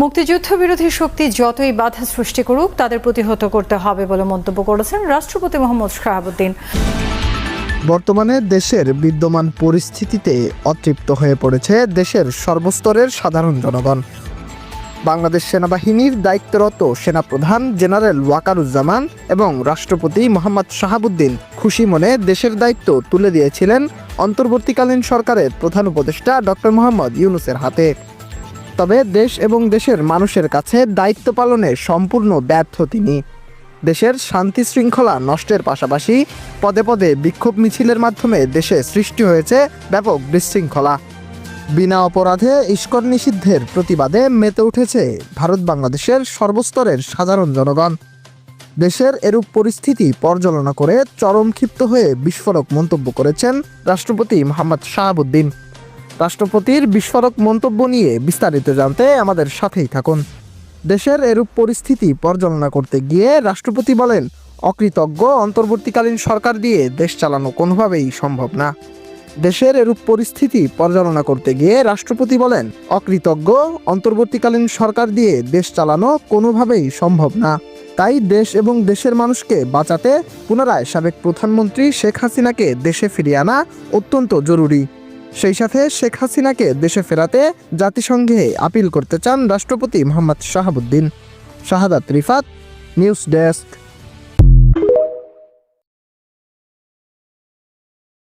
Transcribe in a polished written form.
মুক্তিযুদ্ধ বিরোধী শক্তি যতই বাধা সৃষ্টি করুক তাদের প্রতিহত করতে হবে বলে মন্তব্য করেছেন রাষ্ট্রপতি মোহাম্মদ শাহাবুদ্দিন। বর্তমানে দেশের বিদ্যমান পরিস্থিতিতে অতৃপ্ত হয়ে পড়েছে দেশের সর্বস্তরের সাধারণ জনগণ। বাংলাদেশ সেনাবাহিনীর দায়িত্বরত সেনাপ্রধান জেনারেল ওয়াকারুজ্জামান এবং রাষ্ট্রপতি মোহাম্মদ শাহাবুদ্দিন খুশি মনে দেশের দায়িত্ব তুলে দিয়েছিলেন অন্তর্বর্তীকালীন সরকারের প্রধান উপদেষ্টা ডক্টর মোহাম্মদ ইউনূসের হাতে। তবে দেশ এবং দেশের মানুষের কাছে দায়িত্ব পালনে সম্পূর্ণ ব্যর্থ তিনি। দেশের শান্তি শৃঙ্খলা নষ্টের পাশাপাশি পদে পদে বিক্ষোভ মিছিলের মাধ্যমে দেশে সৃষ্টি হয়েছে ব্যাপক বিশৃঙ্খলা। বিনা অপরাধে ইস্কন নিষিদ্ধের প্রতিবাদে মেতে উঠেছে ভারত বাংলাদেশের সর্বস্তরের সাধারণ জনগণ। দেশের এরূপ পরিস্থিতি পর্যালোচনা করে চরম ক্ষিপ্ত হয়ে বিস্ফোরক মন্তব্য করেছেন রাষ্ট্রপতি মোহাম্মদ শাহাবুদ্দিন। রাষ্ট্রপতির বিস্ফোরক মন্তব্য নিয়ে বিস্তারিত জানতে আমাদের সাথেই থাকুন। দেশের এরূপ পরিস্থিতি পর্যালোচনা করতে গিয়ে রাষ্ট্রপতি বলেন, অকৃতজ্ঞ অন্তর্বর্তীকালীন সরকার দিয়ে দেশ চালানো কোনোভাবেই সম্ভব না। দেশের এরূপ পরিস্থিতি পর্যালোচনা করতে গিয়ে রাষ্ট্রপতি বলেন, অকৃতজ্ঞ অন্তর্বর্তীকালীন সরকার দিয়ে দেশ চালানো কোনোভাবেই সম্ভব না। তাই দেশ এবং দেশের মানুষকে বাঁচাতে পুনরায় সাবেক প্রধানমন্ত্রী শেখ হাসিনাকে দেশে ফিরিয়ে আনা অত্যন্ত জরুরি। সেই সাথে শেখ হাসিনাকে দেশে ফেরাতে জাতিসংঘে আপিল করতে চান রাষ্ট্রপতি মোহাম্মদ শাহাবুদ্দিন। শাহাদাত রিফাত, নিউজ ডেস্ক।